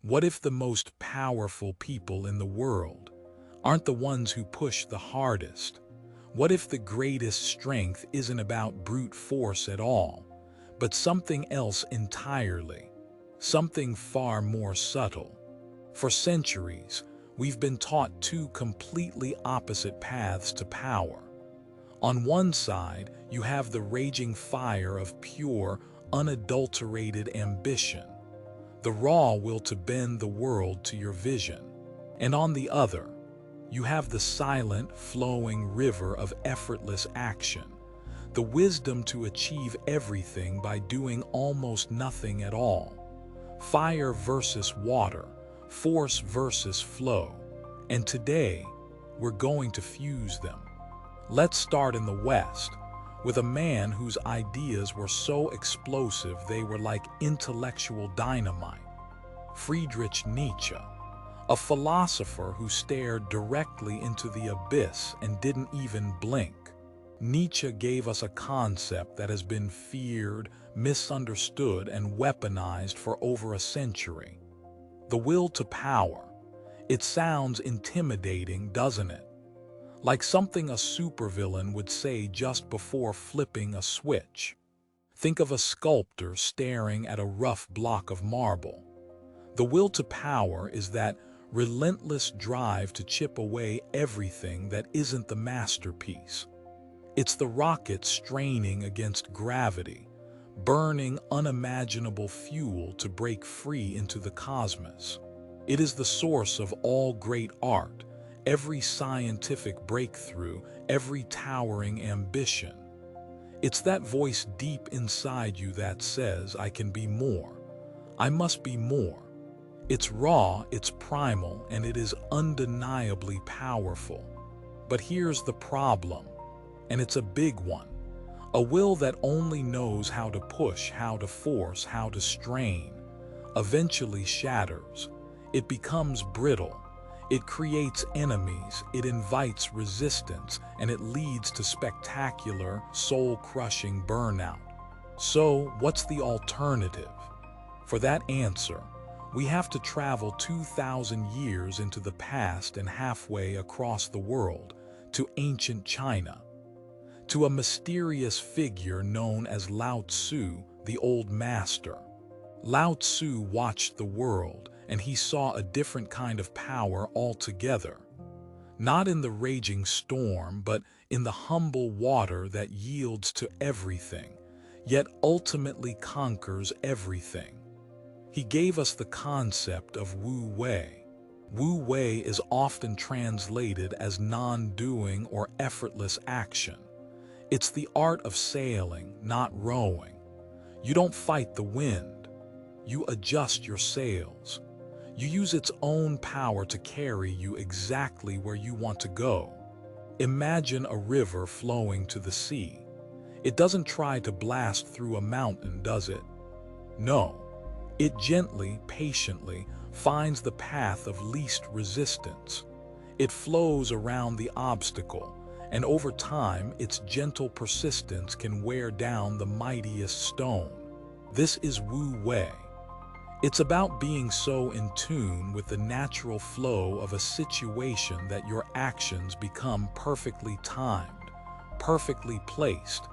What if the most powerful people in the world aren't the ones who push the hardest? What if the greatest strength isn't about brute force at all, but something else entirely, something far more subtle? For centuries, we've been taught two completely opposite paths to power. On one side, you have the raging fire of pure, unadulterated ambition, the raw will to bend the world to your vision. And on the other, you have the silent, flowing river of effortless action, the wisdom to achieve everything by doing almost nothing at all. Fire versus water, force versus flow. And today, we're going to fuse them. Let's start in the West, with a man whose ideas were so explosive they were like intellectual dynamite. Friedrich Nietzsche, a philosopher who stared directly into the abyss and didn't even blink. Nietzsche gave us a concept that has been feared, misunderstood, and weaponized for over a century. The will to power. It sounds intimidating, doesn't it? Like something a supervillain would say just before flipping a switch. Think of a sculptor staring at a rough block of marble. The will to power is that relentless drive to chip away everything that isn't the masterpiece. It's the rocket straining against gravity, burning unimaginable fuel to break free into the cosmos. It is the source of all great art, every scientific breakthrough, every towering ambition. It's that voice deep inside you that says, I can be more. I must be more. It's raw, it's primal, and it is undeniably powerful. But here's the problem, and it's a big one. A will that only knows how to push, how to force, how to strain, eventually shatters. It becomes brittle. It creates enemies, it invites resistance, and it leads to spectacular, soul-crushing burnout. So, what's the alternative? For that answer, we have to travel 2,000 years into the past and halfway across the world, to ancient China, to a mysterious figure known as Lao Tzu, the old master. Lao Tzu watched the world, and he saw a different kind of power altogether. Not in the raging storm, but in the humble water that yields to everything, yet ultimately conquers everything. He gave us the concept of Wu Wei. Wu Wei is often translated as non-doing or effortless action. It's the art of sailing, not rowing. You don't fight the wind. You adjust your sails. You use its own power to carry you exactly where you want to go. Imagine a river flowing to the sea. It doesn't try to blast through a mountain, does it? No. It gently, patiently finds the path of least resistance. It flows around the obstacle, and over time, its gentle persistence can wear down the mightiest stone. This is Wu Wei. It's about being so in tune with the natural flow of a situation that your actions become perfectly timed, perfectly placed,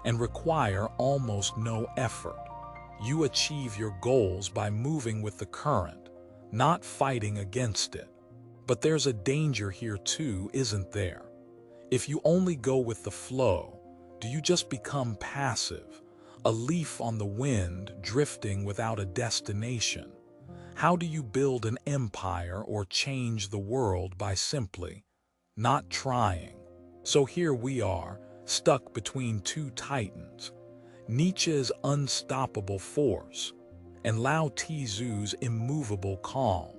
and require almost no effort. You achieve your goals by moving with the current, not fighting against it. But there's a danger here too, isn't there? If you only go with the flow, do you just become passive? A leaf on the wind, drifting without a destination? How do you build an empire or change the world by simply not trying? So here we are, stuck between two titans, Nietzsche's unstoppable force and Lao Tzu's immovable calm.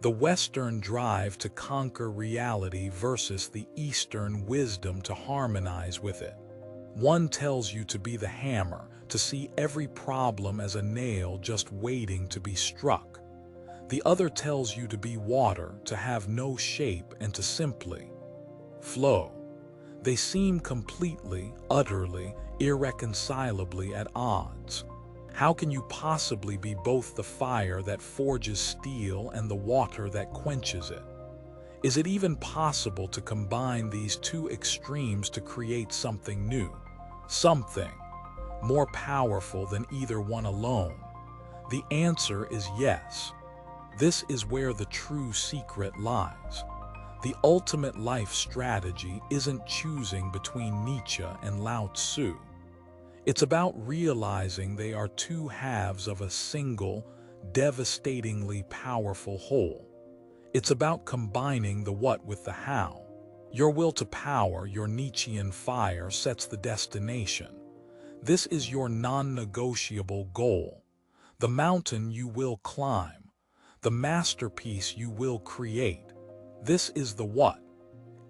The Western drive to conquer reality versus the Eastern wisdom to harmonize with it. One tells you to be the hammer, to see every problem as a nail just waiting to be struck. The other tells you to be water, to have no shape, and to simply flow. They seem completely, utterly, irreconcilably at odds. How can you possibly be both the fire that forges steel and the water that quenches it? Is it even possible to combine these two extremes to create something new, something more powerful than either one alone? The answer is yes. This is where the true secret lies. The ultimate life strategy isn't choosing between Nietzsche and Lao Tzu. It's about realizing they are two halves of a single, devastatingly powerful whole. It's about combining the what with the how. Your will to power, your Nietzschean fire, sets the destination. This is your non-negotiable goal. The mountain you will climb. The masterpiece you will create. This is the what.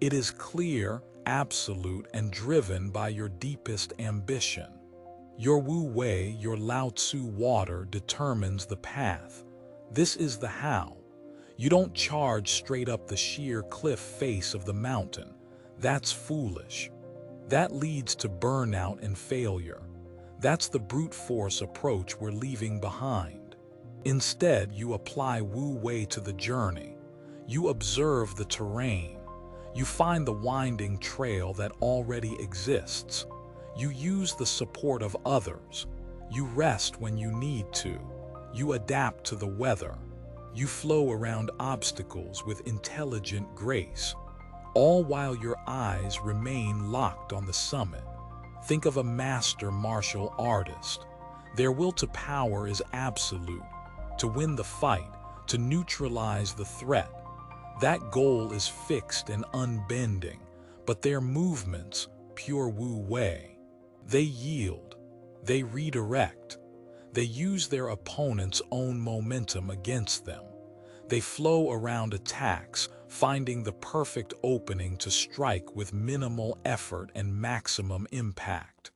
It is clear, absolute, and driven by your deepest ambition. Your Wu Wei, your Lao Tzu water, determines the path. This is the how. You don't charge straight up the sheer cliff face of the mountain. That's foolish. That leads to burnout and failure. That's the brute force approach we're leaving behind. Instead, you apply Wu Wei to the journey. You observe the terrain. You find the winding trail that already exists. You use the support of others. You rest when you need to. You adapt to the weather. You flow around obstacles with intelligent grace, all while your eyes remain locked on the summit. Think of a master martial artist. Their will to power is absolute, to win the fight, to neutralize the threat. That goal is fixed and unbending, but their movements, pure Wu Wei. They yield, they redirect, they use their opponent's own momentum against them. They flow around attacks, finding the perfect opening to strike with minimal effort and maximum impact.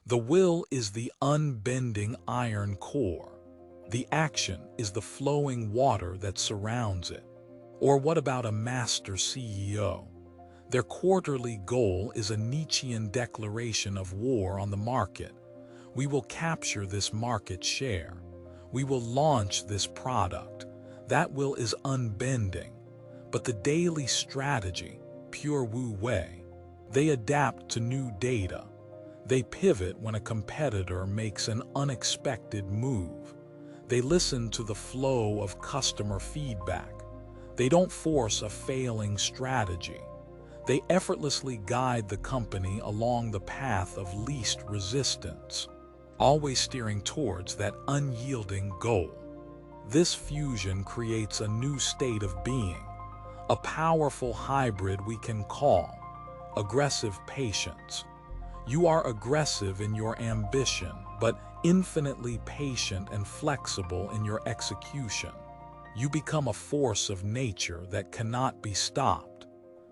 The will is the unbending iron core. The action is the flowing water that surrounds it. Or what about a master CEO? Their quarterly goal is a Nietzschean declaration of war on the market. We will capture this market share. We will launch this product. That will is unbending. But the daily strategy, pure Wu Wei, they adapt to new data. They pivot when a competitor makes an unexpected move. They listen to the flow of customer feedback. They don't force a failing strategy. They effortlessly guide the company along the path of least resistance, always steering towards that unyielding goal. This fusion creates a new state of being, a powerful hybrid we can call aggressive patience. You are aggressive in your ambition, but infinitely patient and flexible in your execution. You become a force of nature that cannot be stopped,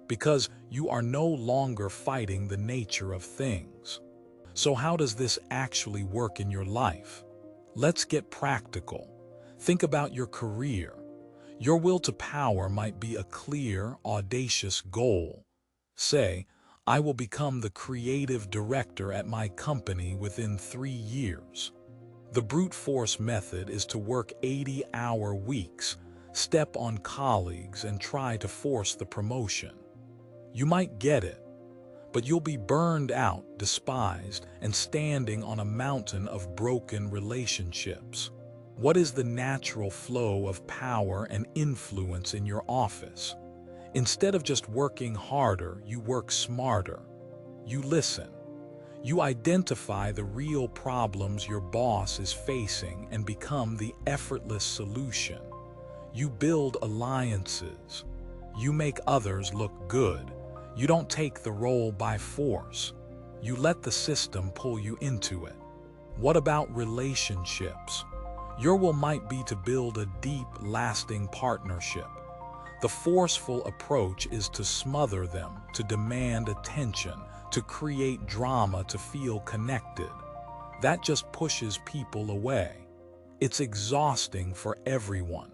because you are no longer fighting the nature of things. So how does this actually work in your life? Let's get practical. Think about your career. Your will to power might be a clear, audacious goal. Say, I will become the creative director at my company within 3 years. The brute force method is to work 80-hour weeks, step on colleagues, and try to force the promotion. You might get it, but you'll be burned out, despised, and standing on a mountain of broken relationships. What is the natural flow of power and influence in your office? Instead of just working harder, you work smarter. You listen. You identify the real problems your boss is facing and become the effortless solution. You build alliances. You make others look good. You don't take the role by force. You let the system pull you into it. What about relationships? Your will might be to build a deep, lasting partnership. The forceful approach is to smother them, to demand attention, to create drama, to feel connected. That just pushes people away. It's exhausting for everyone.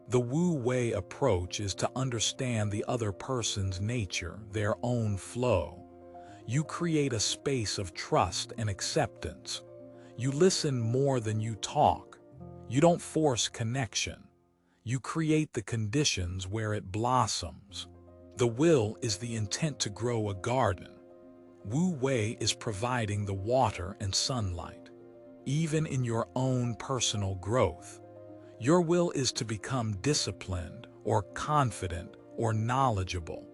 The Wu Wei approach is to understand the other person's nature, their own flow. You create a space of trust and acceptance. You listen more than you talk. You don't force connection. You create the conditions where it blossoms. The will is the intent to grow a garden. Wu Wei is providing the water and sunlight. Even in your own personal growth, your will is to become disciplined or confident or knowledgeable.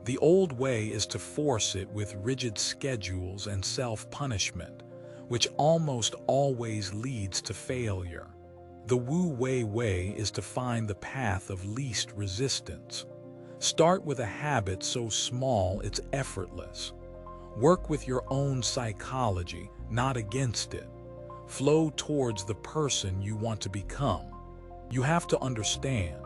The old way is to force it with rigid schedules and self-punishment, which almost always leads to failure. The Wu Wei way is to find the path of least resistance. Start with a habit so small it's effortless. Work with your own psychology, not against it. Flow towards the person you want to become. You have to understand,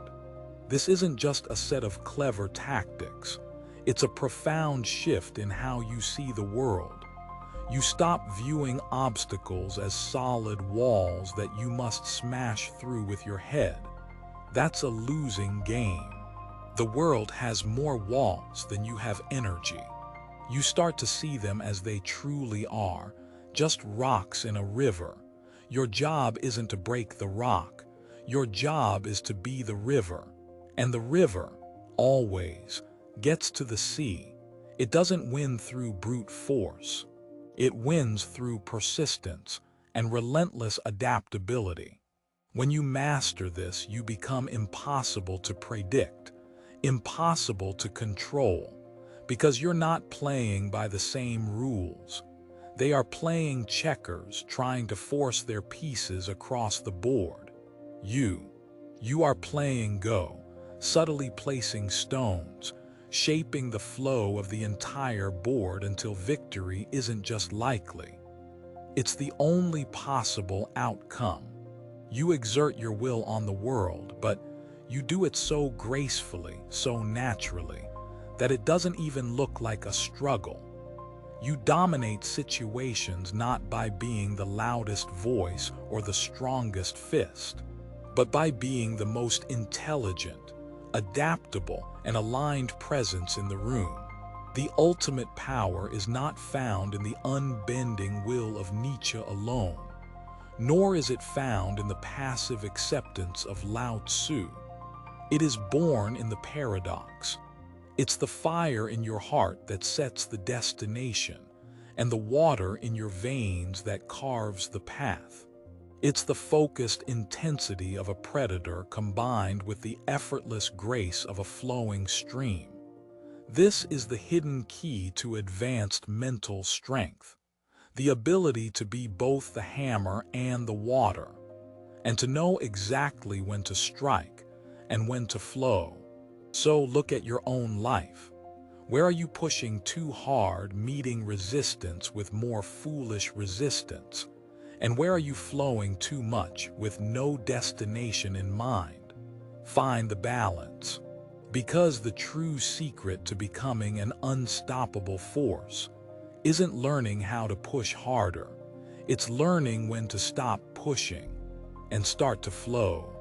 this isn't just a set of clever tactics. It's a profound shift in how you see the world. You stop viewing obstacles as solid walls that you must smash through with your head. That's a losing game. The world has more walls than you have energy. You start to see them as they truly are, just rocks in a river. Your job isn't to break the rock. Your job is to be the river. And the river, always, gets to the sea. It doesn't win through brute force. It wins through persistence and relentless adaptability. When you master this, you become impossible to predict, impossible to control, because you're not playing by the same rules. They are playing checkers, trying to force their pieces across the board. You are playing Go, subtly placing stones, shaping the flow of the entire board until victory isn't just likely. It's the only possible outcome. You exert your will on the world, but you do it so gracefully, so naturally, that it doesn't even look like a struggle. You dominate situations not by being the loudest voice or the strongest fist, but by being the most intelligent, adaptable, and aligned presence in the room. The ultimate power is not found in the unbending will of Nietzsche alone, nor is it found in the passive acceptance of Lao Tzu. It is born in the paradox. It's the fire in your heart that sets the destination, and the water in your veins that carves the path. It's the focused intensity of a predator combined with the effortless grace of a flowing stream. This is the hidden key to advanced mental strength, the ability to be both the hammer and the water, and to know exactly when to strike and when to flow. So look at your own life. Where are you pushing too hard, meeting resistance with more foolish resistance? And where are you flowing too much with no destination in mind? Find the balance. Because the true secret to becoming an unstoppable force isn't learning how to push harder. It's learning when to stop pushing and start to flow.